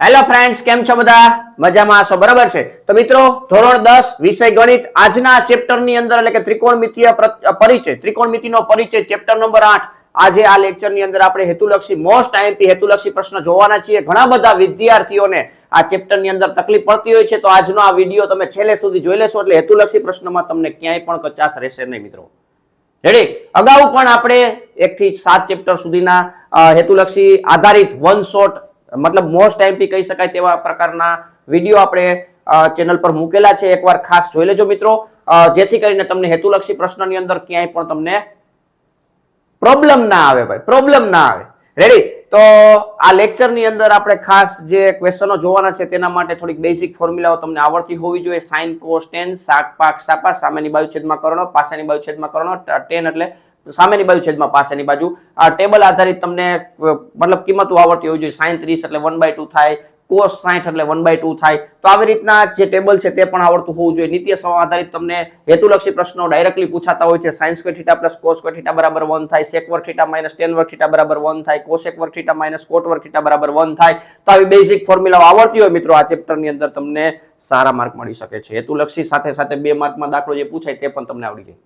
Hello friends, કેમ છો બધા? મજામાં હશો, બરાબર છે? તો મિત્રો, ધોરણ 10 વિષય ગણિત આજના ચેપ્ટરની અંદર એટલે કે ત્રિકોણમિતીય પરિચય, ત્રિકોણમિતિનો પરિચય ચેપ્ટર નંબર 8. આજે આ લેક્ચરની અંદર આપણે હેતુલક્ષી મોસ્ટ આઈએમપી હેતુલક્ષી પ્રશ્ન જોવાના છીએ. ઘણા બધા વિદ્યાર્થીઓને આ ચેપ્ટરની અંદર તકલીફ પડતી હોય છે, તો આજનો આ વિડીયો તમે છેલ્લે સુધી જોઈ લેશો એટલે હેતુલક્ષી પ્રશ્નમાં તમને ક્યાંય પણ કચાશ રહેશે નહીં મિત્રો. રેડી? અગાઉ પણ આપણે 1 થી 7 ચેપ્ટર સુધીના હેતુલક્ષી આધારિત વન શોટ મતલબ મોસ્ટ આઈએમપી કહી શકાય તેવા પ્રકારના વિડીયો આપણે ચેનલ પર મૂકેલા છે. એકવાર ખાસ જોઈ લેજો મિત્રો, જેથી કરીને તમને હેતુલક્ષી પ્રશ્નની અંદર ક્યાંય પણ તમને પ્રોબ્લેમ ના આવે ભાઈ, પ્રોબ્લેમ ના આવે. રેડી? તો આ લેક્ચરની અંદર આપણે ખાસ જે ક્વેશ્ચનો જોવાના છે તેના માટે થોડીક બેઝિક ફોર્મ્યુલાઓ તમને આવડતી હોવી જોઈએ. સાઇન, કોસ, ટેન, સાક, પાક, સાપા, સામેની બાજુ છેદમાં કરણો, પાસેની બાજુ છેદમાં કરણો, ટેન એટલે સામેની બાજુ છેદમાં પાસેની બાજુ. આ ટેબલ આધારિત તમને મતલબ કિંમતો આવડતી હોવી જોઈએ. સાઇન 30 એટલે 1/2 થાય, કોસ 60 એટલે 1/2 થાય. તો આવી રીતના જે ટેબલ છે તે પણ આવડતું હોવું જોઈએ. નિત્ય આધારિત તમને હેતુલક્ષી પ્રશ્નો ડાયરેક્ટલી પૂછાતા હોય છે. Sine square theta plus cos square theta બરાબર 1 થાય, સેક વર્ગ થીટા માઇનસ ટેન વર્ગ થીટા બરાબર 1 થાય, કોસેક વર્ગ થીટા માઇનસ કોટ વર્ગ થીટા બરાબર 1 થાય. તો આવી બેઝિક ફોર્મ્યુલાઓ આવડતી હોય મિત્રો, આ ચેપ્ટરની અંદર તમને સારા માર્ક મળી શકે છે. હેતુલક્ષી સાથે સાથે 2 માર્કમાં દાખલો જે પૂછાય તે પણ તમને આવડી જાય.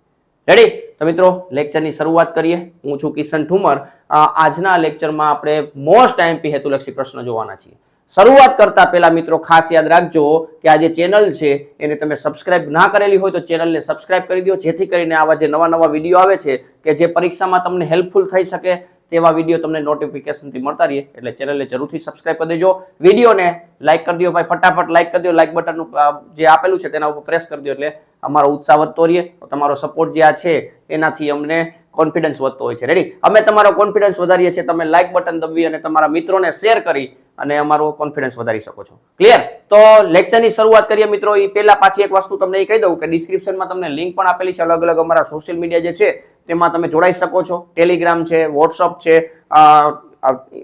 રેડી? તો મિત્રો, લેક્ચરની શરૂઆત કરીએ. હું છું કિશન ઠુમર. આજના લેક્ચરમાં આપણે મોસ્ટ આઈએમપી હેતુલક્ષી પ્રશ્ન જોવાના છીએ. શરૂઆત કરતા પહેલા મિત્રો ખાસ યાદ રાખજો કે આ જે ચેનલ છે એને તમે સબસ્ક્રાઇબ ના કરેલી હોય તો ચેનલને સબસ્ક્રાઇબ કરી દો, જેથી કરીને આવા જે નવા વિડીયો આવે છે કે જે પરીક્ષામાં તમને હેલ્પફુલ થઈ શકે તેવા વિડીયો તમને નોટિફિકેશનથી મળતા રહે. એટલે ચેનલને જરૂરથી સબસ્ક્રાઇબ કરી દેજો. વિડીયોને લાઈક કરી દો ભાઈ, ફટાફટ લાઈક કરી દો. લાઈક બટનનું જે આપેલું છે તેના ઉપર પ્રેસ કરી દો એટલે અમારો ઉત્સાહ વધતો રહે. તમારો સપોર્ટ જે આ છે એનાથી અમને કોન્ફિડન્સ વધતો હોય છે. રેડી? અમે તમારો કોન્ફિડન્સ વધારીએ છીએ. તમે લાઈક બટન દબાવી અને તમારા મિત્રોને શેર કરી અને અમારો કોન્ફિડન્સ વધારી શકો છો. ક્લિયર? તો લેક્ચરની શરૂઆત કરીએ મિત્રો. એ પહેલા પાછી એક વસ્તુ તમને એ કહી દઉં કે ડિસ્ક્રિપ્શનમાં તમને લિંક પણ આપેલી છે. અલગ અલગ અમારા સોશિયલ મીડિયા જે છે તેમાં તમે જોડાઈ શકો છો. ટેલિગ્રામ છે, વોટ્સઅપ છે,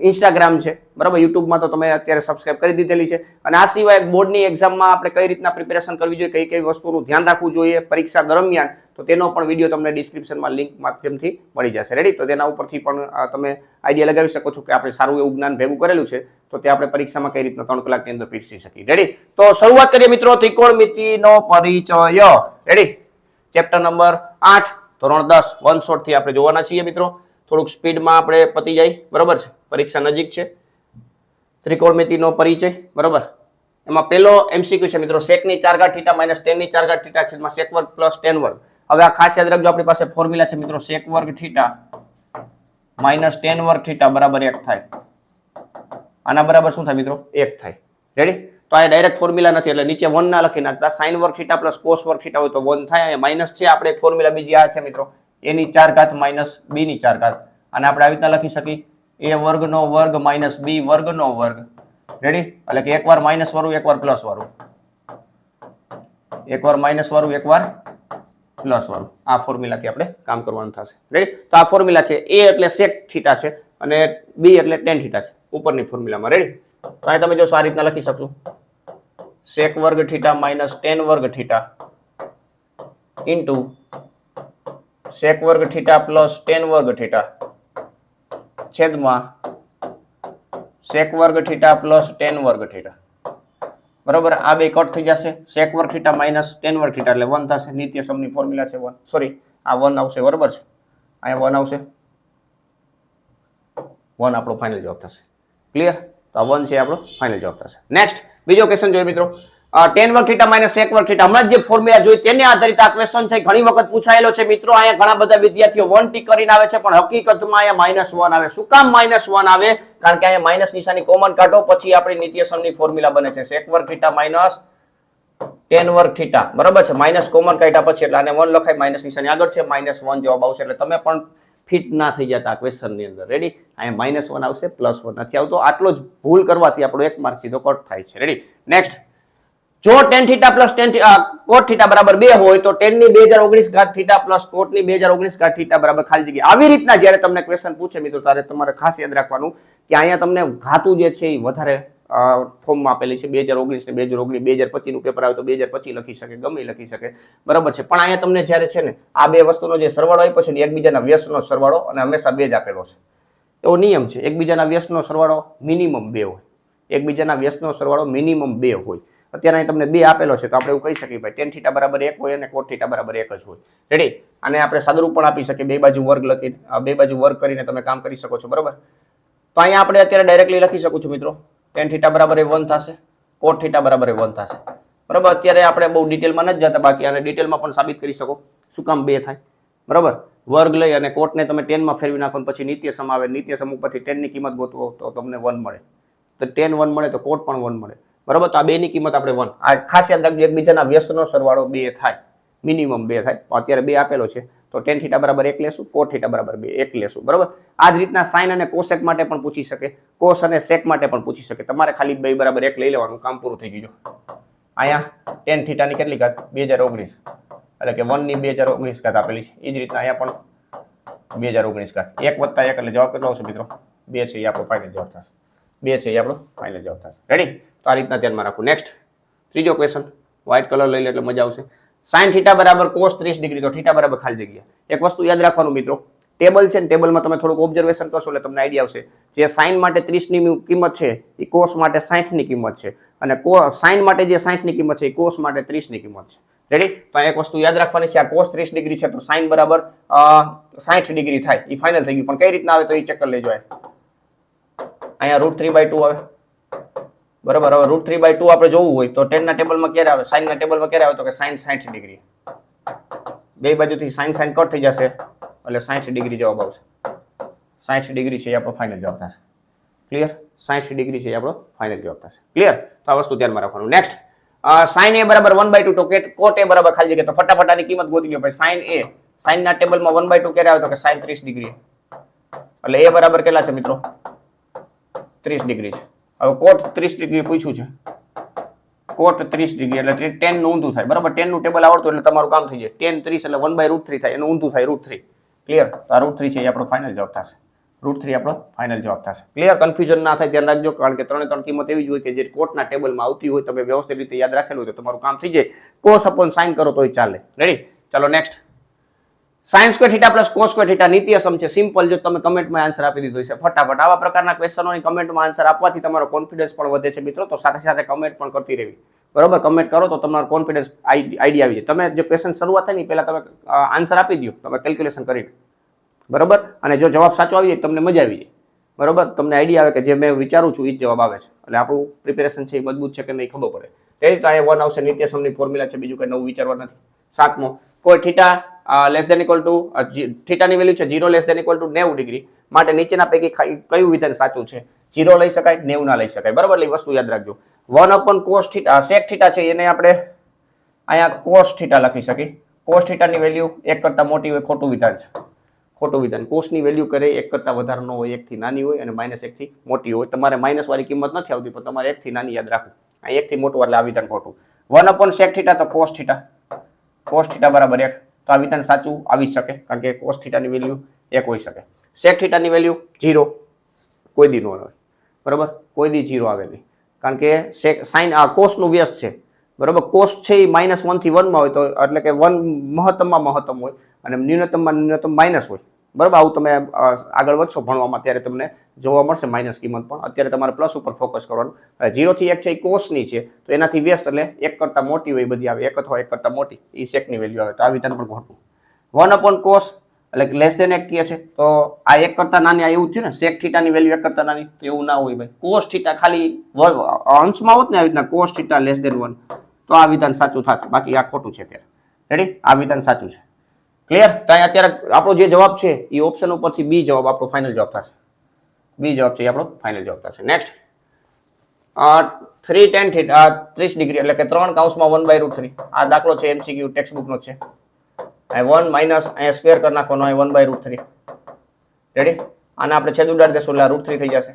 ઇન્સ્ટાગ્રામ છે, બરાબર? યુટ્યુબમાં તો તમે અત્યારે સબસ્ક્રાઇબ કરી દીધેલી છે. અને આ સિવાય બોર્ડની એક્ઝામમાં આપણે કઈ રીતના પ્રિપેરેશન કરવી જોઈએ, કઈ કઈ વસ્તુનું ધ્યાન રાખવું જોઈએ પરીક્ષા દરમિયાન, તો તેનો પણ વિડીયો તમને ડિસ્ક્રિપ્શનમાં લિંક માધ્યમથી મળી જશે. રેડી? તો તેના ઉપરથી પણ તમે આઈડિયા લગાવી શકો છો કે આપણે સારું એવું જ્ઞાન ભેગું કરેલું છે તો તે આપણે પરીક્ષામાં કઈ રીતના 3 કલાકની અંદર પીરસી શકીએ. રેડી? તો શરૂઆત કરીએ મિત્રો ત્રિકોણમિતિનો પરિચય. રેડી? ચેપ્ટર નંબર 8 ધોરણ 10 વન શોટ થી આપણે જોવાના છીએ મિત્રો. થોડુંક સ્પીડમાં આપણે પતી જાય, બરોબર છે? પરીક્ષા નજીક છે. ત્રિકોણમિતિનો પરિચય, બરોબર? એમાં પહેલો એમસીક્યુ છે મિત્રો, સેકની 4 ઘાત થીટા માઇનસ ટેનની 4 ઘાત થીટા છેદમાં સેક વર્ગ પ્લસ ટેન વર્ગ. હવે આ ખાસ યાદ રાખજો, આપણી પાસે ફોર્મ્યુલા છે મિત્રો, સેક વર્ગ થીટા માઇનસ ટેન વર્ગ થીટા બરાબર 1 થાય. આના બરાબર શું થાય મિત્રો? 1 થાય. રેડી? તો આ ડાયરેક્ટ ફોર્મ્યુલા નથી એટલે નીચે 1 ના લખી નાખતા. સાઇન વર્ગ થીટા પ્લસ કોસ વર્ગ થીટા હોય તો 1 થાય. અહીંયા માઇનસ છે, આપણે ફોર્મ્યુલા બીજી આ છે મિત્રો, a ની 4 ઘાત માઇનસ b ની 4 ઘાત. અને આપણે આવી રીતના લખી શકીએ, a વર્ગનો વર્ગ માઇનસ b વર્ગનો વર્ગ. રેડી? એટલે કે એકવાર માઇનસ વાળું એકવાર પ્લસ વાળું, એકવાર માઇનસ વાળું એકવાર પ્લસ વાળું. આ ફોર્મ્યુલાથી આપણે કામ કરવાનું થશે. રેડી? તો આ ફોર્મ્યુલા છે. a એટલે સેક થીટા છે અને b એટલે ટેન થીટા છે ઉપરની ફોર્મ્યુલામાં. રેડી? તો અહીં તમે જોશો આ રીતના લખી શકશો, સેક વર્ગ થીટા માઇનસ ટેન વર્ગ થીટા ઇન્ટુ સેક વર્ગ થીટા પ્લસ ટેન વર્ગ થીટા છેદમાં સેક વર્ગ થીટા પ્લસ ટેન વર્ગ થીટા. બરોબર? આ બે કટ થઈ જશે. સેક વર્ગ થીટા માઇનસ ટેન વર્ગ થીટા એટલે 1 થશે. નિત્ય સમની ફોર્મ્યુલા છે 1. સોરી, આ 1 આવશે, બરોબર છે? અહીંયા 1 આવશે, 1 આપણો ફાઇનલ જવાબ થશે. ક્લિયર? તો આ 1 છે આપણો ફાઇનલ જવાબ થશે. નેક્સ્ટ બીજો ક્વેશ્ચન જોઈએ મિત્રો, ટેન વર્ગ થીટા માઇનસ સેક વર્ગ થીટા. હમણાં જે ફોર્મ્યુલા જોઈ તેને આધારિત આ ક્વેશ્ચન છે. ઘણી વખત પૂછાયેલો છે મિત્રો. અહીંયા ઘણા બધા વિદ્યાર્થીઓ 1 ટીક કરીને આવે છે, પણ હકીકતમાં અહીંયા -1 આવે. શું કામ -1 આવે? કારણ કે અહીંયા માઇનસ નિશાની કોમન કાઢો પછી આપણી નિત્ય સમની ફોર્મ્યુલા બને છે સેક વર્ગ થીટા માઇનસ ટેન વર્ગ થીટા. બરાબર છે? માઇનસ કોમન કાઢ્યા પછી એટલે આને 1 લખાય, માઇનસ નિશાની આગળ છે, -1 જવાબ આવશે. એટલે તમે પણ ફિટ ના થઈ જતા આ ક્વેશ્ચન ની અંદર. રેડી? અહીંયા -1 આવશે, +1 નથી આવતો. આટલો જ ભૂલ કરવાથી આપણો 1 માર્ક સીધો કટ થાય છે. રેડી? નેક્સ્ટ, જો ટેન થીટા પ્લસ કોટ થીટા બરાબર 2 હોય તો ટેન ની 2019 ઘાત થીટા પ્લસ કોટ ની 2019 ઘાત થીટા બરાબર ખાલી જગ્યા. આવી રીતના જ્યારે તમને ક્વેશ્ચન પૂછે મિત્રો ત્યારે તમારે ખાસ યાદ રાખવાનું કે અહીંયા તમને ઘાતું જે છે એ વધારે ફોર્મમાં આપેલી છે. 2019 ને 2019, 2025 નું પેપર આવે તો 2025 લખી શકે, ગમે લખી શકે, બરાબર છે? પણ અહીંયા તમને જ્યારે છે ને આ બે વસ્તુનો જે સરવાળો આપ્યો છે ને એકબીજાના વ્યસ્તનો સરવાળો અને હંમેશા 2 જ આપેલો છે. એવો નિયમ છે, એકબીજાના વ્યસ્તનો સરવાળો મિનિમમ 2 હોય. એકબીજાના વ્યસ્તનો સરવાળો મિનિમમ 2 હોય. અત્યારે અહીં તમને 2 આપેલો છે તો આપણે એવું કહી શકીએ ભાઈ tan θ બરાબર 1 હોય અને cot θ બરાબર 1 જ હોય. રેડી? અને આપણે સાદુરૂપ પણ આપી શકીએ, બે બાજુ વર્ગ લખી, બે બાજુ વર્ગ કરીને તમે કામ કરી શકો છો. બરાબર? તો અહીંયા આપણે અત્યારે ડાયરેક્ટલી લખી શકું છું મિત્રો, tan θ બરાબર 1 થશે, cot θ બરાબર 1 થશે. બરાબર? અત્યારે આપણે બહુ ડિટેલમાં નથી જતા, બાકી આને ડિટેલમાં પણ સાબિત કરી શકો. શું કામ 2 થાય? બરાબર? વર્ગ લઈ અને કોટને તમે 10 માં ફેરવી નાખો, પછી નિત્ય સમ આવે, નિત્ય સમ ઉપરથી 10 ની કિંમત ગોતવો તો તમને 1 મળે. તો tan 1 મળે તો કોટ પણ 1 મળે. બરાબર? તો આ બે ની કિંમત આપણે 1. આ ખાસ યાદ રાખજો, એકબીજાના વ્યસ્તનો સરવાળો 2 થાય, મિનિમમ 2 થાય. અત્યારે 2 આપેલો છે તો tan θ બરાબર 1 લેશું, cot θ બરાબર 2 1 લેશું. બરાબર? આ જ રીતના sin અને cosec માટે પણ પૂછી શકે, cos અને sec માટે પણ પૂછી શકે. તમારે ખાલી 2 બરાબર 1 લઈ લેવાનું, કામ પૂરું થઈ ગયું. અહીંયા tan θ ની કેટલી ઘાત? 2019, એટલે કે 1 ની 2019 ઘાત આપેલી છે. એ જ રીતના અહીંયા પણ 2019 ઘાત. 1 વત્તા 1 એટલે જવાબ કેટલો આવશે મિત્રો? 2 છે. એ આપણો ફાઇનલ જવાબ થશે. 2 છે એ આપણો ફાઇનલ જવાબ થશે. રેડી? તો આ રીતના ધ્યાનમાં રાખવું. નેક્સ્ટ ત્રીજો ક્વેશ્ચન, વ્હાઇટ કલર લઈ લે એટલે મજા આવશે. sin θ બરાબર cos 30 ડિગ્રી, તો θ બરાબર ખાલી જગ્યા. એક વસ્તુ યાદ રાખવાનું મિત્રો, ટેબલ છે ને, ટેબલમાં તમે થોડુંક ઓબ્ઝર્વેશન કરશો એટલે તમને આઈડિયા આવશે. જે sin માટે 30 ની કિંમત છે એ cos માટે 60 ની કિંમત છે, અને sin માટે જે 60 ની કિંમત છે એ cos માટે 30 ની કિંમત છે. રેડી? તો એક વસ્તુ યાદ રાખવાની છે, આ cos 30 ડિગ્રી છે તો sin બરાબર 60 ડિગ્રી થાય. એ ફાઇનલ થઈ ગયું. પણ કઈ રીતના આવે તો એ ચેક કરી લેજો. અહીંયા √3/2 આવે. બરાબર? હવે √3/2 આપણે જોવું હોય તો 10 ના ટેબલમાં ક્યારે આવે, sin ના ટેબલમાં ક્યારે આવે તો કે sin 60 ડિગ્રી. બે બાજુથી sin કટ થઈ જશે એટલે 60 ડિગ્રી જવાબ આવશે. 60 ડિગ્રી છે એ આપણો ફાઇનલ જવાબ થશે. ક્લિયર? 60 ડિગ્રી છે એ આપણો ફાઇનલ જવાબ થશે. ક્લિયર? તો આ વસ્તુ ધ્યાનમાં રાખવાનું. નેક્સ્ટ, sin a બરાબર 1/2 તો cot a બરાબર ખાલી જગ્યા. તો ફટાફટ આની કિંમત ગોતી લો ભાઈ. sin a, sin ના ટેબલમાં 1/2 ક્યારે આવે તો કે sin 30 ડિગ્રી. એટલે a બરાબર કેટલા છે મિત્રો? 30 ડિગ્રી છે. હવે cot 30 ડિગ્રી પૂછ્યું છે, cot 30 ડિગ્રી એટલે tan નું ઊંધું થાય. બરાબર? tan નું ટેબલ આવડતું એટલે તમારું કામ થઈ જાય. tan 30 એટલે 1/√3 થાય, એનું ઊંધું થાય √3. ક્લિયર? તો આ √3 છે એ આપણો ફાઇનલ જવાબ થશે. √3 આપણો ફાઇનલ જવાબ થશે. ક્લિયર? કન્ફ્યુઝન ના થાય, ધ્યાન રાખજો, કારણ કે 3 કિંમત એવી જ હોય કે જે કોટના ટેબલમાં આવતી હોય, તમે વ્યવસ્થિત રીતે યાદ રાખેલું હોય તો તમારું કામ થઈ જાય. cos upon sin કરો તોય ચાલે. રેડી? ચાલો next, sin square θ plus cos square θ નિત્ય સમ છે. સિમ્પલ. જો તમે કમેન્ટમાં આન્સર આપી દીધો છે ફટાફટ. આવા પ્રકારના ક્વેશ્ચનોની કમેન્ટમાં આન્સર આપવાથી તમારો કોન્ફિડન્સ પણ વધે છે મિત્રો. તો સાથે સાથે કમેન્ટ પણ કરતી રહેવી. બરોબર? કમેન્ટ કરો તો તમારો કોન્ફિડન્સ આઈડિયા આવી જાય. તમે જે ક્વેશ્ચન શરૂઆત થાય ને પહેલા તમે આન્સર આપી દો, તમે કેલ્ક્યુલેશન કરીને. બરોબર? અને જો જવાબ સાચો આવી જાય તમને મજા આવી જાય. બરોબર? તમને આઈડિયા આવે કે જે મેં વિચારું છું એ જ જવાબ આવે છે, એટલે આપણું પ્રિપેરેશન છે એ મજબૂત છે કે નહીં ખબર પડે. એ રીતે આ 1 આવશે. નિત્ય સમની ફોર્મ્યુલા છે, બીજું કઈ નવું વિચારવા નથી. 7મો, કોઈ θ લેસ ધેન ઇક્વલ ટુ θ ની વેલ્યુ છે 0 less than equal to 90 degree માટે નીચેના પૈકી કયું વિધાન સાચું છે? 0 લઈ શકાય, 90 ના લઈ શકાય. બરાબર? એટલે વસ્તુ યાદ રાખજો. 1/cos θ, sec θ છે એને આપણે અહીંયા cos θ લખી શકીએ. cos θ ની વેલ્યુ 1 કરતા મોટી હોય, ખોટું વિધાન છે. ખોટું વિધાન. cos ની વેલ્યુ કરે 1 કરતા વધારે ન હોય, 1 થી નાની હોય અને -1 થી મોટી હોય. તમારે માઇનસ વાળી કિંમત નથી આવતી, પણ તમારે 1 થી નાની યાદ રાખવું. આ 1 થી મોટું એટલે આ વિધાન ખોટું. 1/sec θ તો cos θ, cos θ બરાબર 1. તો આ વિધાન સાચું આવી શકે, કારણ કે cos θ ની વેલ્યુ 1 હોઈ શકે. sec θ ની વેલ્યુ 0 કોઈ દી ન હોય. બરાબર? કોઈ દી 0 આવે નહીં, કારણ કે sin cos નું વ્યસ્ત છે. બરાબર? cos છે એ -1 થી 1 માં હોય, તો એટલે કે 1 મહત્તમમાં મહત્તમ હોય અને ન્યૂનતમમાં ન્યૂનતમ માઇનસ હોય. બરાબર? આવું તમે આગળ વધશો ભણવામાં ત્યારે તમને જોવા મળશે માઇનસ કિંમત પણ. અત્યારે તમારે પ્લસ ઉપર ફોકસ કરવાનું. 0 થી 1 છે એ cos ની છે, તો એનાથી વ્યસ્ત એટલે 1 કરતા મોટી હોય બધી આવે, 1 અથવા 1 કરતા મોટી એ sec ની વેલ્યુ આવે. તો આ વિધાન પણ ખોટું. 1/cos એટલે લેસ ધેન 1 કહે છે, તો આ 1 કરતા નાની, આ એવું થયું ને, sec θ ની વેલ્યુ 1 કરતા નાની, તો એવું ના હોય ભાઈ. cos θ ખાલી અંશમાં હોત ને આવી રીતના cos θ લેસ ધેન 1, તો આ વિધાન સાચું થાત. બાકી આ ખોટું છે અત્યારે. રેડી? આ વિધાન સાચું છે. ક્લિયર? તો અત્યારે આપણો જે જવાબ છે એ ઓપ્શન ઉપરથી બી જવાબ આપણો ફાઇનલ જવાબ થશે. બી જવાબ છે એ આપણો ફાઇનલ જવાબ થશે. નેક્સ્ટ, 3 tan θ 30 ડિગ્રી એટલે કે 3 કૌંસમાં 1/√3. આ દાખલો છે MCQ ટેક્સ્ટ બુક નો છે. આ 1 માઇનસ અહીંયા સ્ક્વેર કરી નાખવાનો, આ 1/√3. રેડી? આને આપણે છેદ ઉડાડી દેશું એટલે √3 થઈ જશે.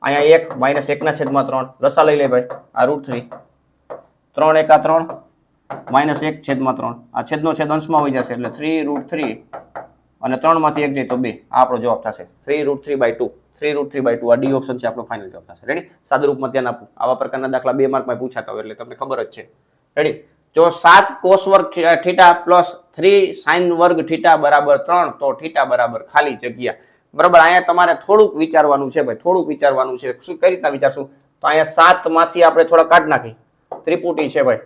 અહીંયા 1 -1 ના છેદમાં 3 રસા લઈ લે ભાઈ. આ √3, 3 × 3 -1 છેદમાં 3. આ છેદનો છેદ અંશમાં હોઈ જશે એટલે 3√3 અને 3 માંથી 1 જાય તો 2. આ આપણો જવાબ થશે 3√3/2. 3√3/2 આ ડી ઓપ્શન છે આપણો ફાઇનલ જવાબ થશે. રેડી? સાદુરૂપમાં ધ્યાન આપવું. આવા પ્રકારના દાખલા 2 માર્કમાં પૂછાતા હોય એટલે તમને ખબર જ છે. રેડી? જો 7 cos વર્ગ θ પ્લસ 3 sin વર્ગ θ બરાબર 3, તો θ બરાબર ખાલી જગ્યા. બરાબર? અહીંયા તમારે થોડુંક વિચારવાનું છે ભાઈ, થોડુંક વિચારવાનું છે. શું કઈ રીતના વિચારશું? તો અહીંયા 7 માંથી આપણે થોડા કાઢ નાખી. ત્રિપુટી છે ભાઈ,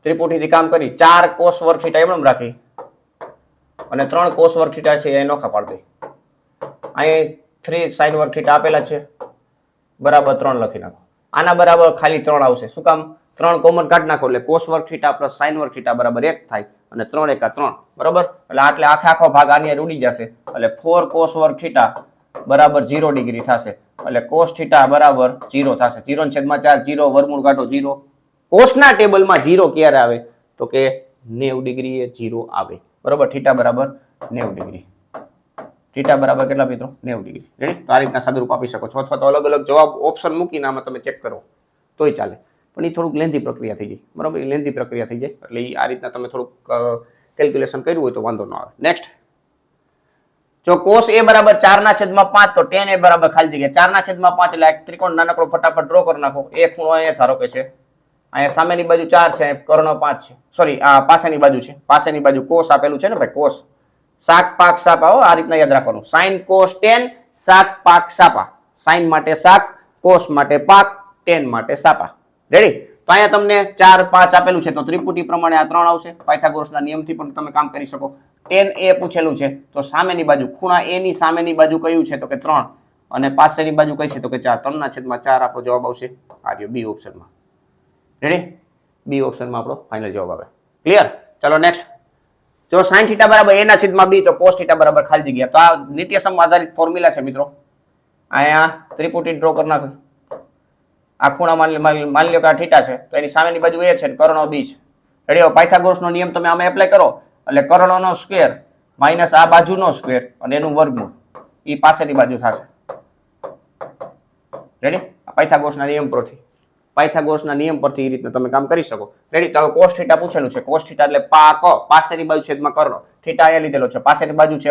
ત્રિપુટીથી કામ કરી 4 cos વર્ગ થીટા એમ રાખી અને 3 cos વર્ગ થીટા છે એ નોખા પાડી દઈ. અહીં 3 sin વર્ગ થીટા આપેલા છે બરાબર 3 લખી નાખો. આના બરાબર ખાલી 3 આવશે. શું કામ? 3 કોમન કાઢી નાખો એટલે cos વર્ગ થીટા પ્લસ sin વર્ગ થીટા બરાબર 1 થાય અને 3 એકા 3 બરાબર. એટલે આખો ભાગ આની હારે ઉડી જશે એટલે 4 cos વર્ગ થીટા બરાબર 0 ડિગ્રી થશે. એટલે cos થીટા બરાબર 0 થશે. 0/4 0 વર્ગમૂળ કાઢો 0. cos ના ટેબલમાં 0 ક્યારે આવે તો કે 90 ડિગ્રી એ 0 આવે બરાબર. થીટા બરાબર 90 ડિગ્રી. થીટા બરાબર કેટલા મિત્રો? 90 ડિગ્રી. રેડી? તો આ રીતના સાદુરૂપ આપી શકો છો અથવા તો અલગ અલગ જવાબ ઓપ્શન મૂકીને આમાં તમે ચેક કરો તોય ચાલે. પણ એ થોડુંક લેન્ધી પ્રક્રિયા થઈ જાય બરાબર. એ લેન્ધી પ્રક્રિયા થઈ જાય એટલે આ રીતના તમે થોડુંક કેલ્ક્યુલેશન કર્યું હોય તો વાંધો ન આવે. નેક્સ્ટ, જો cos a બરાબર 4/5 તો tan a બરાબર ખાલી જગ્યા 4/5 એટલે એક ત્રિકોણ નાનકડો ફટાફટ ડ્રો કરી નાખો. એ ખૂણો અહીંયા ધારો કે છે, અહીંયા સામેની બાજુ 4 છે, કર્ણ 5 છે, સોરી આ પાસેની બાજુ છે, પાસેની બાજુ cos આપેલું છે ને ભાઈ, cos શાક પાક સાપા. આ રીતના યાદ રાખવાનું. sin cos tan શાક પાક સાપા. sin માટે શાક, cos માટે પાક, tan માટે સાપા. રેડી? તો અહીંયા તમને 4 5 આપેલું છે તો ત્રિપુટી પ્રમાણે આ 3 આવશે. પાયથાગોરસના નિયમથી પણ તમે કામ કરી શકો. tan a પૂછેલું છે તો સામેની બાજુ ખૂણા a ની સામેની બાજુ કયું છે તો કે 3 અને પાસેની બાજુ કઈ છે તો કે 4. 3/4 આપણો જવાબ આવશે આ રહ્યો બી ઓપ્શનમાં. રેડી? બી ઓપ્શનમાં આપણો ફાઇનલ જવાબ આવે. ક્લિયર? ચલો નેક્સ્ટ, જો sin θ બરાબર a/b તો cos θ બરાબર ખાલી જગ્યા. તો આ નિત્યસમ આધારિત ફોર્મ્યુલા છે મિત્રો. અહીંયા ત્રિપુટી ડ્રો કરી નાખો. આ ખૂણા માની લો કે આ θ છે તો એની સામેની બાજુ a છે અને કર્ણો b છે. રેડી? પાયથાગોરસનો નિયમ તમે આમાં એપ્લાય કરો એટલે કર્ણનો સ્ક્વેર માઇનસ આ બાજુનો સ્ક્વેર અને એનું વર્ગમૂળ એ પાસેની બાજુ થશે. રેડી? પાયથાગોરસના નિયમ પરથી, પાયથાગોરસના નિયમ પરથી એ રીતના તમે કામ કરી શકો. રેડી? તો cos θ પૂછેલું છે. cos θ એટલે પાક, પાસેની બાજુ છેદમાં કર્ણ. θ અહીંયા લીધેલો છે, પાસેની બાજુ છે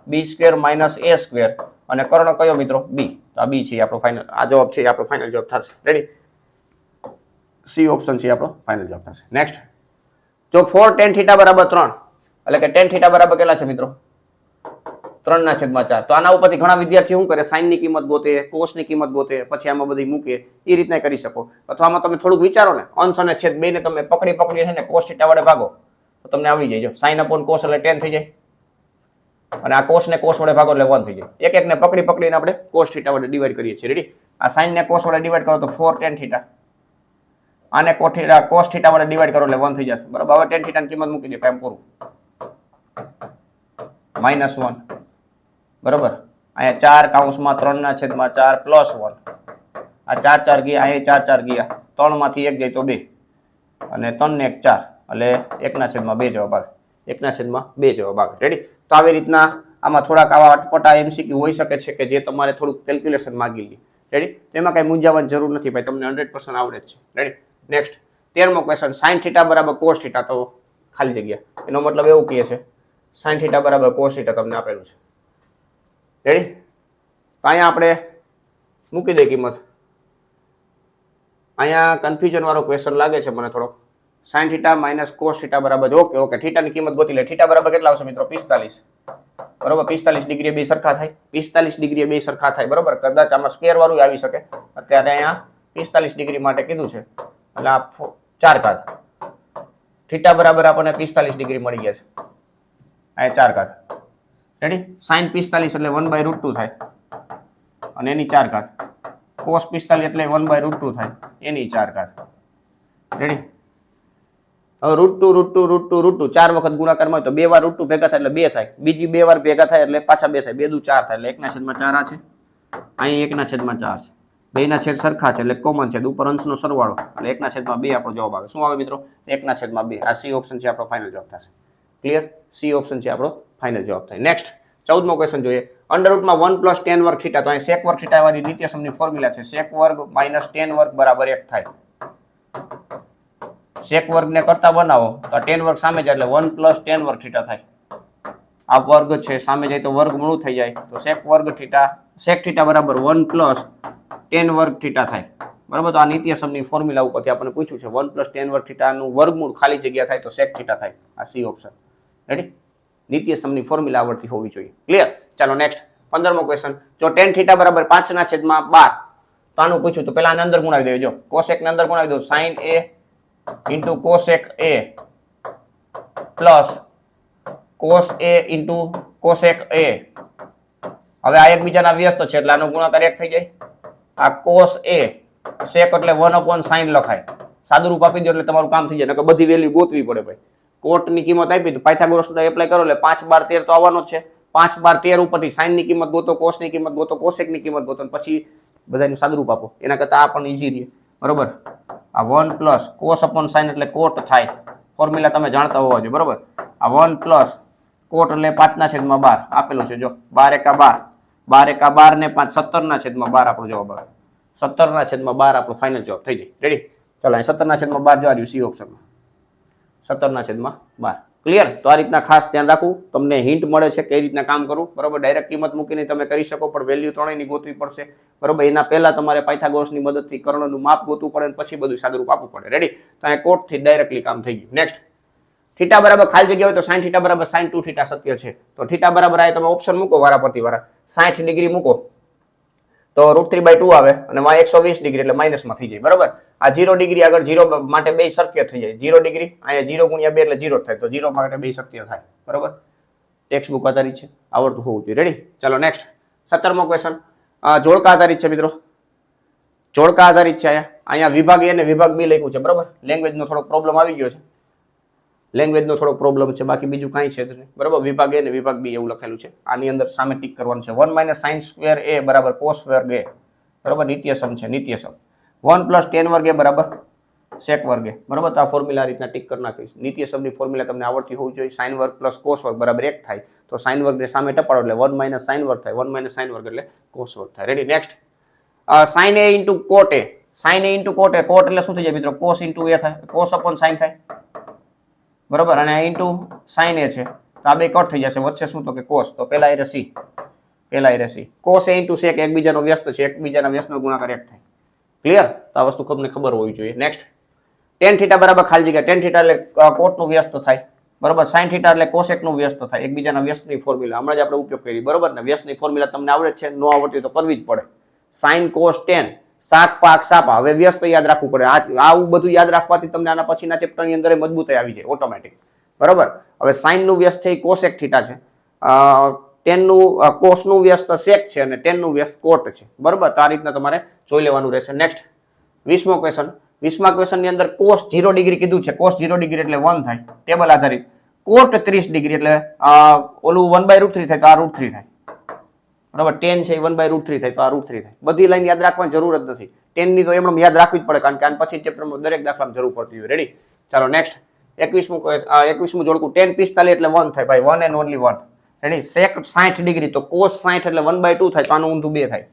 √b² માઇનસ a² અને કર્ણ કયો મિત્રો? b. તો આ b છે આપણો ફાઇનલ. આ જવાબ છે આપણો ફાઇનલ જવાબ થશે. રેડી? સી ઓપ્શન છે આપણો ફાઇનલ જવાબ થશે. નેક્સ્ટ, જો 4 tan θ બરાબર 3 એટલે કે tan θ બરાબર કેટલા છે મિત્રો? 3/4. તો આના ઉપરથી ઘણા વિદ્યાર્થીઓ શું કરે? sin ની કિંમત ગોતે, cos ની કિંમત ગોતે, પછી આમાં બધી મૂકે. એ રીતના કરી શકો. અથવા આમાં તમે થોડુંક વિચારો ને, અંશ અને છેદ બેને તમે પકડી છે ને cos θ વડે ભાગો તો તમને આવડી જાય. જો sin/cos એટલે tan થઈ જાય અને આ cos ને cos વડે ભાગો એટલે 1 થઈ જાય. એક એક ને પકડીને આપણે cos θ વડે ડિવાઈડ કરીએ છીએ. રેડી? આ sin ને cos વડે ડિવાઈડ કરો તો 4 tan θ. આને cos θ વડે ડિવાઈડ કરો એટલે 1 થઈ જશે. બરાબર? હવે tan θ ની કિંમત મૂકી દે કામ પૂરું. -1 બરાબર. અહીંયા 4 કૌંસમાં 3/4 પ્લસ 1. આ 4 4 ગયા, અહીંયા 4 4 ગયા, 3 માંથી 1 જાય તો 2 અને 3 ને 1 4 એટલે 1/2 જવાબ આવે. 1/2 જવાબ આવે. રેડી? તો આવી રીતના આમાં થોડાક આવા અટપટા MCQ હોઈ શકે છે કે જે તમારે થોડુંક કેલ્ક્યુલેશન માંગી લે. રેડી? તેમાં કઈ મૂંઝાવાની જરૂર નથી ભાઈ, તમને 100% આવડે જ છે. રેડી? નેક્સ્ટ, 13મો ક્વેશ્ચન, sin θ બરાબર cos θ તો ખાલી જગ્યા. એનો મતલબ એવું કહે છે sin θ બરાબર cos θ તમને આપેલું છે. રેડી? તો અહીંયા આપણે મૂકી દે કિંમત. અહીંયા કન્ફ્યુઝન વાળો ક્વેશ્ચન લાગે છે મને થોડોક. sin θ માઇનસ cos θ બરાબર ઓકે θ ની કિંમત ગોતી લે. θ બરાબર કેટલા આવશે મિત્રો? 45. બરોબર? 45 ડિગ્રી બે સરખા થાય. 45 ડિગ્રી બે સરખા થાય. બરોબર? કદાચ આમાં સ્ક્વેર વાળું આવી શકે. અત્યારે અહીંયા 45 ડિગ્રી માટે કીધું છે એટલે આ 4 ઘાત. θ બરાબર આપણને 45 ડિગ્રી મળી ગયા છે. અહીંયા 4 ઘાત. રેડી? sin 45 એટલે 1/√2 થાય અને એની 4 ઘાત. cos 45 એટલે 1/√2 થાય એની 4 ઘાત. રેડી? હવે √2 4 વખત ગુણાકારમાં હોય તો 2 વાર √2 ભેગા થાય એટલે 2 થાય. બીજી 2 વાર ભેગા થાય એટલે પાછા 2 થાય. 2 દુ 4 થાય એટલે 1/4 આ છે. અહીં 1/4 છે. બેના છેદ સરખા છે એટલે કોમન છે. ઉપર અંશનો સરવાળો એટલે 1/2 આપણો જવાબ આવે. શું આવે મિત્રો? 1/2. આ સી ઓપ્શન છે આપણો ફાઇનલ જવાબ થશે. ક્લિયર? સી ઓપ્શન છે આપણો ફાઇનલ જવાબ થાય. નેક્સ્ટ, 14મો ક્વેશ્ચન જોઈએ. √1 + tan વર્ગ θ. તો અહીં sec વર્ગ θ વાળી નિત્યસમની ફોર્મ્યુલા છે. sec વર્ગ - tan વર્ગ બરાબર 1 થાય. sec વર્ગ ને કરતા બનાવો તો tan વર્ગ સામે જાય એટલે 1 + tan વર્ગ θ થાય. આ વર્ગ છે સામે જાય તો વર્ગમૂળ થઈ જાય તો sec વર્ગ θ, sec θ બરાબર 1 + tan વર્ગ θ થાય. બરાબર? તો આ નિત્યસમની ફોર્મ્યુલા ઉપરથી આપણને પૂછ્યું છે 1 + tan વર્ગ θ નું વર્ગમૂળ ખાલી જગ્યા થાય તો sec θ થાય. આ સી ઓપ્શન. રેડી? નિત્યસમની ફોર્મ્યુલા આવડતી હોવી જોઈએ. ક્લિયર? ચાલો નેક્સ્ટ, 15મો ક્વેશ્ચન. જો tan θ બરાબર 5/12 તો આનું પૂછ્યું તો પેલા આને અંદર ગુણાવી દેજો. કોસેક ને અંદર ગુણાવી દો. sin a into cosec a plus cos a into cosec a. હવે આ એકબીજાના વ્યસ્ત છે એટલે આનો ગુણાકાર 1 થઈ જાય. આ cos a sec એટલે 1/sin લખાય. સાદું રૂપ આપી દો એટલે તમારું કામ થઈ જાય. નકર બધી વેલ્યુ ગોતવી પડે ભાઈ. કોટ ની કિંમત આપી તો પાયથાગોરસ નો એપ્લાય કરો એટલે 5 12 13 તો આવવાનો જ છે. 5 12 13 ઉપરથી sin ની કિંમત ગોતો, cos ની કિંમત ગોતો, cosec ની કિંમત ગોતો, પછી બધાનું સાદું રૂપ આપો. એના કરતા આ પણ ઈઝી રહે. બરોબર. આ 1 પ્લસ cos/sin એટલે કોટ થાય. ફોર્મ્યુલા તમે જાણતા હોવા જોઈએ. બરોબર. આ 1 પ્લસ કોટ એટલે 5/12 આપેલું છે. જો 12 એકા 12, 12 એકા 12 ને 5 17/12 આપણો જવાબ આવે. 17/12 આપણો ફાઇનલ જવાબ થઈ જાય. રેડી? ચાલો અહીં 17/12 જવા દઉં. સી ઓપ્શનમાં 17/12. ક્લિયર? તો આ રીતના ખાસ ધ્યાન રાખવું. તમને હિન્ટ મળે છે કઈ રીતના કામ કરવું. બરોબર. ડાયરેક્ટ કિંમત મૂકીને તમે કરી શકો, પણ વેલ્યુ ત્રણેયની ગોતવી પડશે. બરોબર. એના પહેલા તમારે પાયથાગોરસની મદદથી કર્ણનું માપ ગોતવું પડે, પછી બધું સાદુરૂપ આપવું પડે. રેડી? તો અહીં કોટથી ડાયરેક્ટલી કામ થઈ ગયું. નેક્સ્ટ, થીટા બરાબર ખાલી જગ્યા હોય તો sin થીટા બરાબર sin 2 થીટા સત્ય છે. તો થીટા બરાબર આ તમે ઓપ્શન મૂકો વારા પરથી વારા. 60 ડિગ્રી મૂકો તો √3/2 આવે અને y 120 ડિગ્રી એટલે માઇનસમાં થઈ જાય. બરાબર. આ 0 ડિગ્રી આગળ 0 માટે બે શક્ય થઈ જાય. 0 ડિગ્રી અહીંયા 0 ગુણ્યા 2 એટલે 0 થાય. તો 0 માટે બે શક્ય થાય. બરાબર. ટેક્સ્ટ બુક આધારિત છે, આવડતું હોવું જોઈએ. રેડી? ચાલો નેક્સ્ટ 17મો ક્વેશ્ચન જોડકા આધારિત છે મિત્રો. જોડકા આધારિત છે. અહીંયા વિભાગ A અને વિભાગ B લખ્યું છે. બરાબર. લેંગ્વેજનો થોડો પ્રોબ્લેમ આવી ગયો છે. લેંગ્વેજનો થોડો પ્રોબ્લેમ છે, બાકી બીજું કાંઈ છે નહીં. બરાબર. વિભાગ A અને વિભાગ B એવું લખેલું છે. આની અંદર સામે ટીક કરવાનું છે. 1 - sin² A બરાબર cos² A. બરાબર. નિત્ય સમ છે, નિત્ય સમ. 1 + tan² A બરાબર sec² A. બરાબર. તો આ ફોર્મ્યુલા આ રીતના ટીક કરી નાખીશ. નિત્ય સમની ફોર્મ્યુલા તમને આવડતી હોવી જોઈએ. sin² + cos² બરાબર 1 થાય. તો sin² ને સામે ટપાડો એટલે 1 - sin² થાય. 1 - sin² એટલે cos² થાય. Ready? Next, sin A * cot A. sin A * cot A. cot એટલે શું થઈ જાય મિત્રો? cos * A થાય. cos/sin થાય. બરોબર. અને ઇન્ટુ sin A છે તો આ બે કટ થઈ જશે. વચ્ચે શું તો કે cos. તો પેલા એ c, પેલા એ c. cos A * sec એકબીજાનો વ્યસ્ત છે, એકબીજાના વ્યસ્તનો ગુણાકાર 1 થાય. ક્લિયર? તો આ વસ્તુ તમને ખબર હોવી જોઈએ. નેક્સ્ટ, tan થીટા બરાબર ખાલી જગ્યા. tan થીટા એટલે કોટ નું વ્યસ્ત થાય. બરોબર. sin થીટા એટલે cosec નું વ્યસ્ત થાય. એકબીજાના વ્યસ્તની ફોર્મ્યુલા હમણાં જ આપણે ઉપયોગ કરી. બરોબર ને? વ્યસ્તની ફોર્મ્યુલા તમને આવડે છે, નો આવડતી તો કરવી જ પડે. sin cos tan, સાત પાક સાપા. હવે વ્યસ્ત યાદ રાખવું પડે. આવું બધું યાદ રાખવાથી તમને આના પછીના ચેપ્ટરની અંદર મજબૂતાઈ આવી જાય ઓટોમેટિક. બરોબર. હવે sin નું વ્યસ્ત છે એ cosec થીટા છે, tan નું cos નું વ્યસ્ત sec છે અને tan નું વ્યસ્ત cot છે. બરોબર. તો આ રીતના તમારે જોઈ લેવાનું રહેશે. નેક્સ્ટ 20મો ક્વેશ્ચન. 20મા ક્વેશ્ચન ની અંદર cos 0 ડિગ્રી કીધું છે. cos 0 ડિગ્રી એટલે 1 થાય. ટેબલ આધારિત. cot 30 ડિગ્રી એટલે ઓલું 1/√3 થાય તો આ √3 થાય. બરાબર. tan છે 1/√3 થાય તો આ √3 થાય. બધી લાઈન યાદ રાખવાની જરૂર જ નથી. tan ની તો એમણે યાદ રાખવી જ પડે, કારણ કે આના પછી ચેપ્ટરમાં દરેક દાખલામાં જરૂર પડતી હોય. રેડી? ચાલો નેક્સ્ટ 21મું જોડકું. tan 45 એટલે 1 થાય ભાઈ. 1 and only 1. Ready? sec 60 degree તો cos 60 એટલે 1/2 થાય તો આનું ઊંધું 2 થાય.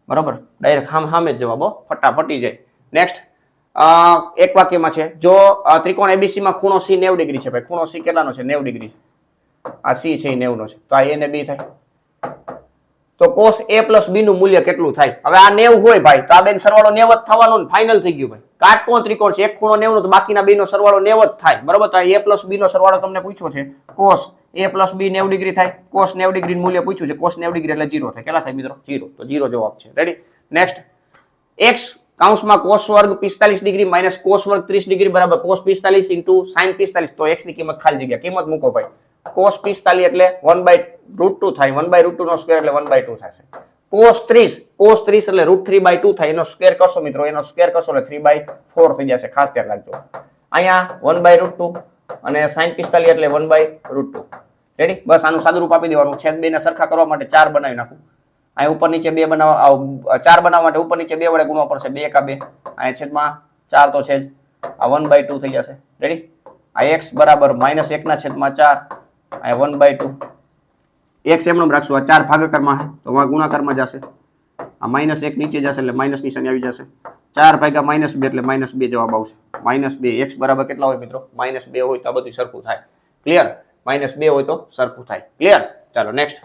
બરાબર. ડાયરેક્ટ સામે જ જવાબ ફટાફટી જાય. નેક્સ્ટ, એક વાક્યમાં છે, જો ત્રિકોણ ABC માં ખૂણો C 90 ડિગ્રી છે ભાઈ. ખૂણો C કેટલાનો છે? 90 ડિગ્રી છે. આ C છે એ 90 નો છે. તો આ A ને B થાય. તો cos A + B નું મૂલ્ય કેટલું થાય? હવે આ 90 હોય ભાઈ તો આ બેન સરવાળો 90 જ થવાનો ને. ફાઇનલ થઈ ગયું ભાઈ. કાટકોણ ત્રિકોણ છે, એક ખૂણો 90 નો તો બાકીના બે નો સરવાળો 90 જ થાય. બરોબર. તો આ A + B નો સરવાળો તમને પૂછ્યો છે. cos A + B 90 ડિગ્રી થાય. cos 90 ડિગ્રી નું મૂલ્ય પૂછ્યું છે. cos 90 ડિગ્રી એટલે 0 થાય. કેટલા થાય મિત્રો? 0. તો 0 જવાબ છે. રેડી? નેક્સ્ટ, x કૌંસમાં cos² 45 ડિગ્રી - cos² 30 ડિગ્રી બરાબર cos 45 * sin 45. તો x ની કિંમત ખાલી જગ્યા કિંમત મૂકો ભાઈ. cos 45 એટલે 1/√2 થાય. 1/√2 નો સ્ક્વેર એટલે 1/2 થશે. cos 30 એટલે √3/2 થાય. એનો સ્ક્વેર કરશો મિત્રો, એનો સ્ક્વેર કરશો એટલે 3/4 થઈ જશે. ખાસ ધ્યાન રાખજો. અહીંયા 1/√2 અને sin 45 એટલે 1/√2. રેડી? બસ આનું સાદું રૂપ આપી દેવાનું. છેદ બે ને સરખા કરવા માટે 4 બનાવી નાખું. અહીં ઉપર નીચે 2 બનાવવા, 4 બનાવવા માટે ઉપર નીચે 2 વડે ગુણવા પડશે. 2 એકા 2. અહીં છેદમાં 4 તો છે જ. આ 1/2 થઈ જશે. રેડી? આ x બરાબર -1/4. આ 1/2. x એમનો રાખશું. આ 4 ભાગાકારમાં તો આ ગુણાકારમાં જશે. આ -1 નીચે જશે એટલે માઇનસ નિશાની આવી જશે. 4 ભાગ્યા -2 એટલે -2 જવાબ આવશે. -2. x બરાબર કેટલા હોય મિત્રો? -2 હોય તો આ બધું સરખું થાય. ક્લિયર? -2 હોય તો સરખું થાય. ક્લિયર? ચાલો નેક્સ્ટ,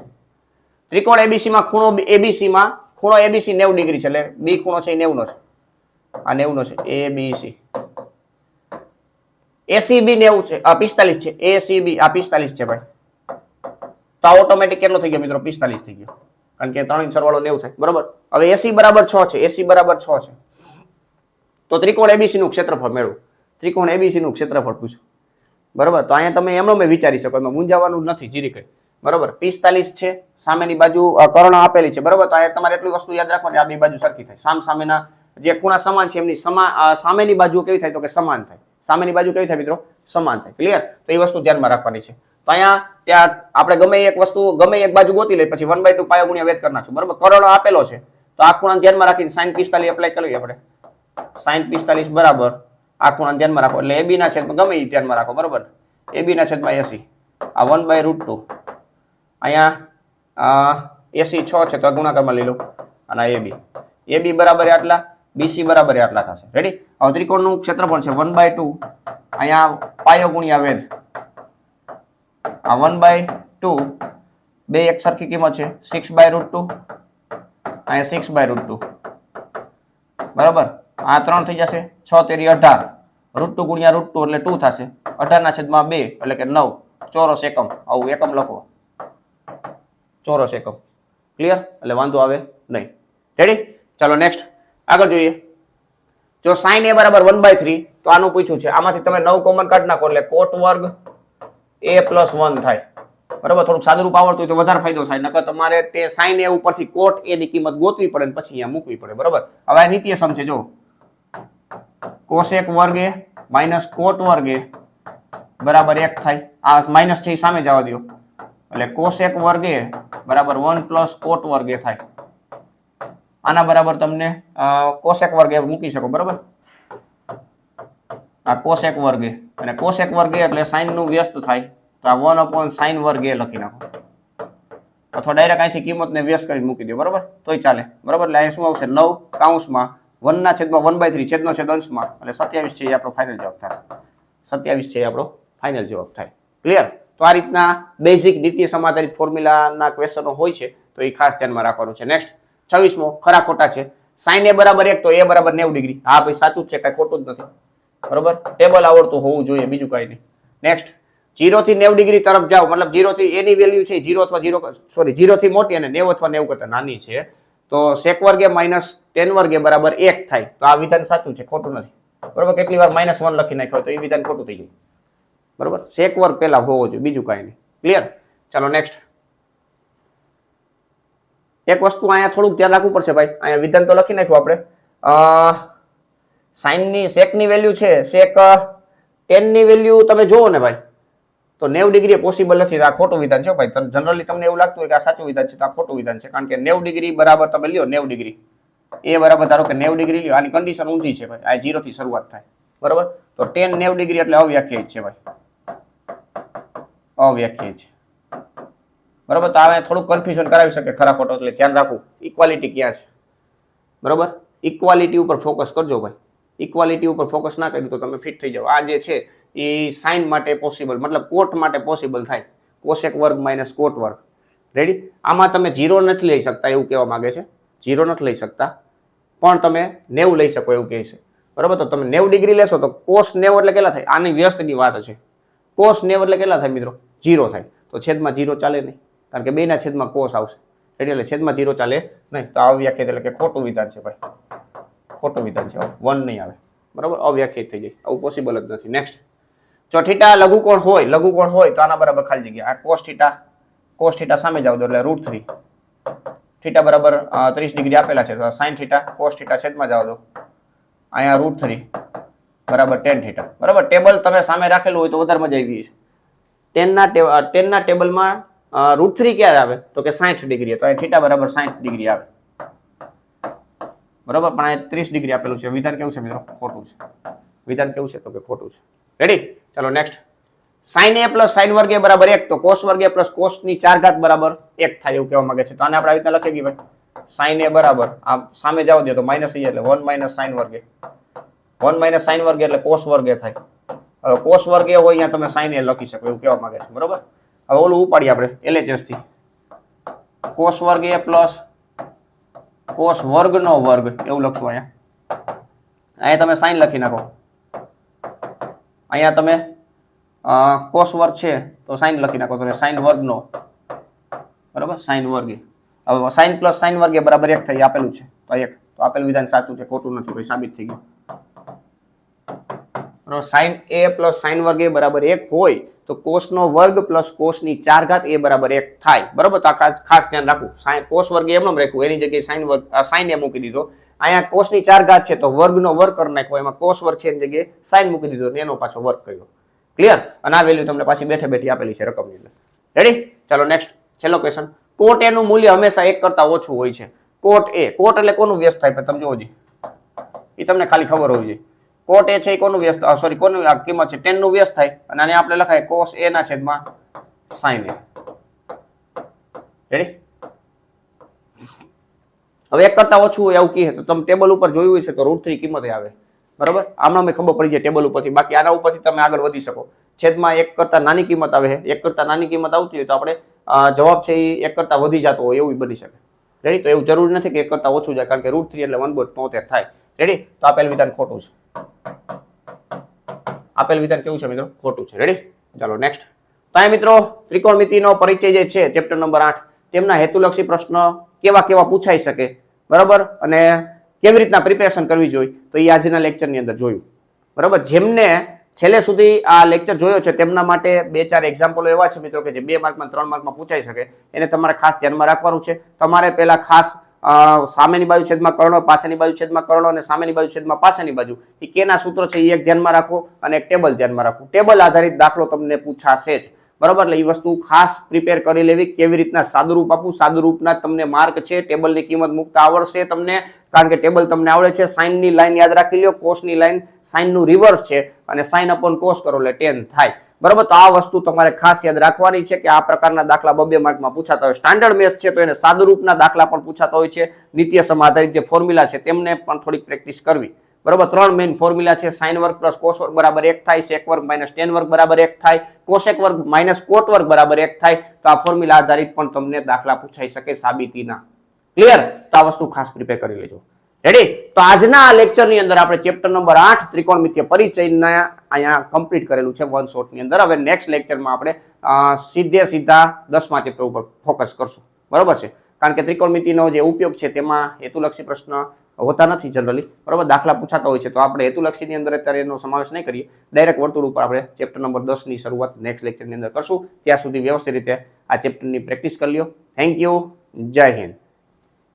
ત્રિકોણ ABC માં ખૂણો ABC માં ખૂણો ABC 90 ડિગ્રી છે એટલે B ખૂણો છે એ 90 નો છે. આ 90 નો છે. ABC ACB 90 છે, આ 45 છે. ACB આ 45 છે ભાઈ. તો ઓટોમેટિક કેટલો થઈ ગયો મિત્રો? 45 થઈ ગયો. કારણ કે 3 સરવાળો 90 થાય બરોબર. હવે એસી બરાબર 6 છે, એસી બરાબર 6 છે, તો ત્રિકોણ એબીસી નું ક્ષેત્રફળ મેળવો. ત્રિકોણ એબીસી નું ક્ષેત્રફળ પૂછ્યું બરોબર. તો અહીંયા તમે એમનો મેં વિચારી શકો, એમાં મૂંઝાવાનું નથી જીરી કઈ બરોબર. 45 છે, સામેની બાજુ કર્ણ આપેલી છે બરોબર. તો અહીંયા તમારે એટલી વસ્તુ યાદ રાખવાની, આ બે બાજુ સરખી થાય, સામેના જે ખૂણા સમાન છે એમની સામેની બાજુ કેવી થાય તો કે સમાન થાય. સામેની બાજુ કેવી થાય મિત્રો? સમાન થાય. ક્લિયર? તો એ વસ્તુ ધ્યાનમાં રાખવાની છે. તો અહીંયા ત્યાં આપણે ગમે એક વસ્તુ ગમે એક બાજુ ગોતી લઈ, પછી 1/2 પાયો ગુણ્યા વેધ કરી નાખશું બરોબર. કર્ણ આપેલો છે તો આ ખૂણા ધ્યાનમાં રાખીને sin 45 એપ્લાય કરીએ આપણે. sin 45 બરાબર આ ખૂણા ધ્યાનમાં રાખો, એટલે AB ના છેદમાં ગમે એ ધ્યાનમાં રાખો બરોબર. AB ના છેદમાં 80, આ 1/√2, અહીંયા 86 છે તો આ ગુણાકારમાં લઈ લો, અને AB બરાબર આટલા, BC બરાબર આટલા થશે. રેડી? હવે ત્રિકોણનું ક્ષેત્રફળ છે 1/2, અહીંયા પાયો ગુણ્યા વેધ, આ 1/2, બે એક સરખી કિંમત છે, 6/√2, અહીંયા 6/√2 બરાબર. આ 3 થઈ જશે, 6 તેરી 18, √2 ગુણ્યા √2 એટલે 2 થશે, 18 ના છેદમાં 2 એટલે કે 9, ચોરસ એકમ. આવું એકમ લખો, ચોરસ એકમ. ક્લિયર? એટલે વાંધો આવે નહીં. રેડી? ચાલો નેક્સ્ટ આગળ જોઈએ. જો sin a બરાબર 1/3, તો આનું પૂછ્યું છે, આમાંથી તમે 9 કોમન કાઢી નાખો એટલે કોટ વર્ગ a + 1 થાય બરાબર. થોડુંક સાદું રૂપ આવડતું હોય તો વધારે ફાયદો થાય, નકર તમારે તે sin a ઉપરથી કોટ a ની કિંમત ગોતવી પડે ને પછી અહીંયા મૂકવી પડે બરાબર. હવે આ નીત્ય સમ છે, જો cosec વર્ગ a માઈનસ કોટ વર્ગ a બરાબર 1 થાય. આ માઈનસ છે સામે જવા દો, એટલે cosec વર્ગ a બરાબર 1 + કોટ વર્ગ a થાય. આના બરાબર તમને cosec વર્ગ a મૂકી શકો બરાબર. આ cosec વર્ગ a, અને cosec વર્ગ a એટલે sin નું વ્યસ્ત થાય, તો આ 1/sin વર્ગ a લખી નાખો, અથવા ડાયરેક્ટ અહીંથી કિંમતને વ્યસ્ત કરી મૂકી દો બરાબર, તોય ચાલે બરાબર. એટલે અહીંયા શું આવશે? 9 કૌંસમાં 1 ના છેદમાં 1/3 છેદનો છેદ અંશમાં, એટલે 27 છે એ આપણો ફાઇનલ જવાબ થાય. 27 છે એ આપણો ફાઇનલ જવાબ થાય. ક્લિયર? તો આ રીતના બેઝિક દ્વિતીય સમ આધારિત ફોર્મ્યુલાના ક્વેશ્ચનો હોય છે, તો એ ખાસ ધ્યાનમાં રાખવાનું છે. નેક્સ્ટ 26મો ખરા ખોટા છે. sin a બરાબર 1 તો a બરાબર 90 ડિગ્રી. હા ભાઈ સાચું જ છે, કઈ ખોટું જ નથી બરોબર. ટેબલ આવડતું હોવું જોઈએ, બીજું કઈ નહીં. નેક્સ્ટ 0 થી 90 ડિગ્રી તરફ જાઓ, મતલબ 0 થી એની વેલ્યુ છે 0 અથવા 0 થી મોટી અને 90 અથવા 90 કરતા નાની છે, તો sec વર્ગ માઈનસ tan વર્ગ બરાબર 1 થાય. તો આ વિધાન સાચું છે, ખોટું નથી બરોબર. કેટલી વાર -1 લખી નાખ્યો તો એ વિધાન ખોટું થઈ જાય બરોબર. sec વર્ગ પહેલા હોવો જોઈએ, બીજું કઈ નહીં. ક્લિયર? ચાલો નેક્સ્ટ. એક વસ્તુ અહીંયા થોડુંક ધ્યાન રાખવું પડશે ભાઈ, અહીંયા વિધાન તો લખી નાખ્યું આપણે. sin ની sec ની વેલ્યુ છે, sec tan ની વેલ્યુ તમે જોવો ને ભાઈ, તો 90 ડિગ્રી પોસિબલ નથી. આ ખોટું વિધાન છે ભાઈ. જનરલી તમને એવું લાગતું હોય કે આ સાચું વિધાન છે, તો આ ખોટું વિધાન છે, કારણ કે 90 ડિગ્રી બરાબર તમે લ્યો 90 ડિગ્રી, એ બરાબર ધારો કે 90 ડિગ્રી લ્યો, આની કન્ડિશન ઊંધી છે ભાઈ, આ 0 થી શરૂઆત થાય બરાબર. તો tan 90 ડિગ્રી એટલે અવ્યાખ્યાયિત છે ભાઈ, અવ્યાખ્યાયિત છે બરાબર. તો આ થોડું કન્ફ્યુઝન કરાવી શકે ખરા ખોટો, એટલે ધ્યાન રાખવું ઇક્વાલિટી ક્યાં છે બરાબર. ઇક્વાલિટી ઉપર ફોકસ કરજો ભાઈ, ઇક્વાલિટી ઉપર ફોકસ ના કર્યું તો તમે ફિટ થઈ જાઓ. આ જે છે એ સાઇન માટે પોસિબલ, મતલબ કોટ માટે પોસિબલ થાય, કોસેક વર્ગ માઇનસ કોટ વર્ગ. રેડી? આમાં તમે 0 નથી લઈ શકતા એવું કહેવા માંગે છે, 0 નથી લઈ શકતા, પણ તમે 90 લઈ શકો એવું કહે છે બરાબર. તો તમે 90 ડિગ્રી લેશો તો cos 90 એટલે કેટલા થાય? આની વ્યસ્તની વાત છે. cos 90 એટલે કેટલા થાય મિત્રો? 0 થાય. તો છેદમાં 0 ચાલે નહીં, કારણ કે બેના છેદમાં cos આવશે. રેડી? એટલે છેદમાં 0 ચાલે નહીં. તો અવ્યાખ્યાયિત એટલે કે ખોટું વિધાન છે ભાઈ, ખોટું વિધાન છે, 1 નહીં આવે બરાબર, અવ્યાખ્યાયિત થઈ જાય, આવું પોસિબલ જ નથી. નેક્સ્ટ, જો થીટા લઘુકોણ હોય તો આના બરાબર ખાલી જગ્યા, આ cos થીટા સામે જાવ દો એટલે √3, થીટા બરાબર 30 ડિગ્રી આપેલા છે, તો sin થીટા cos થીટા છેદમાં જાવ દો, અહીંયા √3 બરાબર tan થીટા બરાબર. ટેબલ તમે સામે રાખેલું હોય તો વધારે મજા આવી છે. 10 ના ટેબલમાં √3 ક્યારે આવે તો કે 60 ડિગ્રી, તો અહીં થીટા બરાબર 60 ડિગ્રી આવે બરાબર. પણ આ 30 ડિગ્રી આપેલું છે. વિધાન કેવું છે મિત્રો? ખોટું છે. વિધાન કેવું છે તો કે ખોટું છે. રેડી? ચાલો નેક્સ્ટ. sin a + sin વર્ગ a બરાબર 1, તો cos વર્ગ a + cos ની 4 ઘાત બરાબર 1 થાય એવું કહેવા માંગે છે. તો આને આપણે આવી રીતે લખી દઈએ ભાઈ, sin a બરાબર આ સામે જાવ દે તો માઈનસ થઈ જાય, એટલે 1 - sin વર્ગ a, 1 - sin વર્ગ એટલે cos વર્ગ a થાય. હવે cos વર્ગ a હોય અહીંયા તમે sin a લખી શકો એવું કહેવા માંગે છે બરાબર. હવે ઓલું ઉપાડીએ આપણે LHS થી, cos વર્ગ a + cos વર્ગનો વર્ગ એવું લખશું. અહીંયા તમે sin લખી નાખો, અહીંયા તમે cos વર્ગ છે તો sin લખી નાખો, તો sin વર્ગનો બરાબર, sin વર્ગ. હવે સાઈન પ્લસ સાઈન વર્ગ એ બરાબર 1 થાય આપેલું છે તો 1 તો આપેલું વિધાન સાચું છે ખોટું નથી ભાઈ સાબિત થઈ ગયું બરાબર સાઈન a પ્લસ સાઈન વર્ગ એ બરાબર 1 હોય તો કોસ નો વર્ગ પ્લસ કોસ ની 4 ઘાત એ બરાબર 1 થાય બરાબર તો ખાસ ધ્યાન રાખવું સાઈન કોસ વર્ગ એમ ન રાખ્યું એની જગ્યાએ સાઈન વર્ગ સાઈન એ મૂકી દીધો અહીંયા કોસ ની 4 ઘાત છે તો વર્ગ નો વર્ગ કરી નાખ્યો એમાં કોસ વર્ગ છે એની જગ્યાએ સાઈન મૂકી દીધો અને એનો પાછો વર્ગ કર્યો ક્લિયર અને આ વેલ્યુ તમને પાછી બેઠે બેઠી આપેલી છે રકમની અંદર રેડી ચાલો નેક્સ્ટ છેલ્લો ક્વેશ્ચન કોટ a નું મૂલ્ય હંમેશા 1 કરતા ઓછું હોય છે કોટ એટલે કોનું વ્યસ્ત થાય તમે જોવો જી એ તમને ખાલી ખબર હોવી જોઈએ કોટ a છે એ કોનું વ્યસ્ત સોરી કોનું આ કિંમત છે 10 નું વ્યસ્ત થાય અને આને આપણે લખાય cos a ના છેદમાં sin a રેડી હવે 1 કરતા ઓછું હોય એવું કહે તો તમે ટેબલ ઉપર જોયું હશે તો √3 કિંમત આવે બરાબર આમાં મેં ખબર પડી જાય ટેબલ ઉપરથી બાકી આના ઉપરથી તમે આગળ વધી શકો છેદમાં 1 કરતા નાની કિંમત આવે 1 કરતા નાની કિંમત આવતી હોય તો આપણે જવાબ છે એ 1 કરતા વધી જતો હોય એવું બની શકે રેડી તો એવું જરૂરી નથી કે 1 કરતા ઓછું જાય કારણ કે √3 એટલે 1/73 થાય રેડી તો આપેલ વિધાન ખોટું છે આપેલ વિધાન કેવું છે મિત્રો ખોટું છે રેડી ચાલો નેક્સ્ટ તો આ મિત્રો ત્રિકોણમિતિનો પરિચય જે છે ચેપ્ટર નંબર 8 તેમના હેતુલક્ષી પ્રશ્ન કેવા કેવા પૂછાઈ શકે બરાબર અને કેવી રીતના પ્રિપેરેશન કરવી જોઈએ તો એ આજના લેક્ચરની અંદર જોયું બરાબર જેમને છેલ્લે સુધી આ લેક્ચર જોયો છે તેમના માટે 2-4 એક્ઝામ્પલો એવા છે મિત્રો કે જે 2 માર્કમાં 3 માર્કમાં પૂછાઈ શકે એને તમારે ખાસ ધ્યાનમાં રાખવાનું છે તમારે પહેલા ખાસ સામેની બાજુ છેદમાં કર્ણ પાછળની બાજુ છેદમાં કર્ણ અને સામેની બાજુ છેદમાં પાછળની બાજુ એ કેના સૂત્રો છે એ એક ધ્યાનમાં રાખો અને એક ટેબલ ધ્યાનમાં રાખો ટેબલ આધારિત દાખલો તમને પૂછાશે જ બરાબર એટલે એ વસ્તુ ખાસ પ્રિપેર કરી લેવી કેવી રીતના સાદુરૂપ આપવું સાદુરૂપના તમને માર્ક છે ટેબલની કિંમત મૂકતા આવડશે તમને કારણ કે ટેબલ તમને આવડે છે સાઈનની લાઈન યાદ રાખી લ્યો કોસની લાઈન સાઈનનું રિવર્સ છે અને સાઈન અપોન કોસ કરો એટલે tan થાય બરાબર તો આ વસ્તુ તમારે ખાસ યાદ રાખવાની છે કે આ પ્રકારના દાખલા 2 માર્કમાં પૂછાતા હોય સ્ટાન્ડર્ડ મેથ્સ છે તો એને સાદુરૂપના દાખલા પણ પૂછાતા હોય છે નિત્ય સમ આધારિત જે ફોર્મ્યુલા છે તેમને પણ થોડીક પ્રેક્ટિસ કરવી બરાબર 3 મેઇન ફોર્મ્યુલા છે sin વર્ગ પ્લસ cos વર્ગ બરાબર 1 થાય sec વર્ગ માઇનસ tan વર્ગ બરાબર 1 થાય cosec વર્ગ માઇનસ cot વર્ગ બરાબર 1 થાય તો આ ફોર્મ્યુલા આધારિત પણ તમને દાખલા પૂછાઈ શકે સાબિતીના ક્લિયર તો આ વસ્તુ ખાસ પ્રિપેર કરી લેજો રેડી તો આજના આ લેક્ચરની અંદર આપણે ચેપ્ટર નંબર 8 ત્રિકોણમિતીય પરિચયના અહીંયા કમ્પ્લીટ કરેલું છે વન શોટ ની અંદર હવે નેક્સ્ટ લેક્ચરમાં આપણે સીધા 10મા ચેપ્ટર ઉપર ફોકસ કરશું બરાબર છે કારણ કે ત્રિકોણમિતિનો જે ઉપયોગ છે તેમાં હેતુલક્ષી પ્રશ્ન હોતા નથી જનરલી બરાબર દાખલા પૂછાતા હોય છે તો આપણે હેતુલક્ષીની અંદર અત્યારે એનો સમાવેશ નહીં કરીએ ડાયરેક્ટ વર્તુળ ઉપર આપણે ચેપ્ટર નંબર 10 ની શરૂઆત નેક્સ્ટ લેક્ચરની અંદર કરશું ત્યાં સુધી વ્યવસ્થિત રીતે આ ચેપ્ટરની પ્રેક્ટિસ કરી લ્યો થેન્ક યુ જય હિન્દ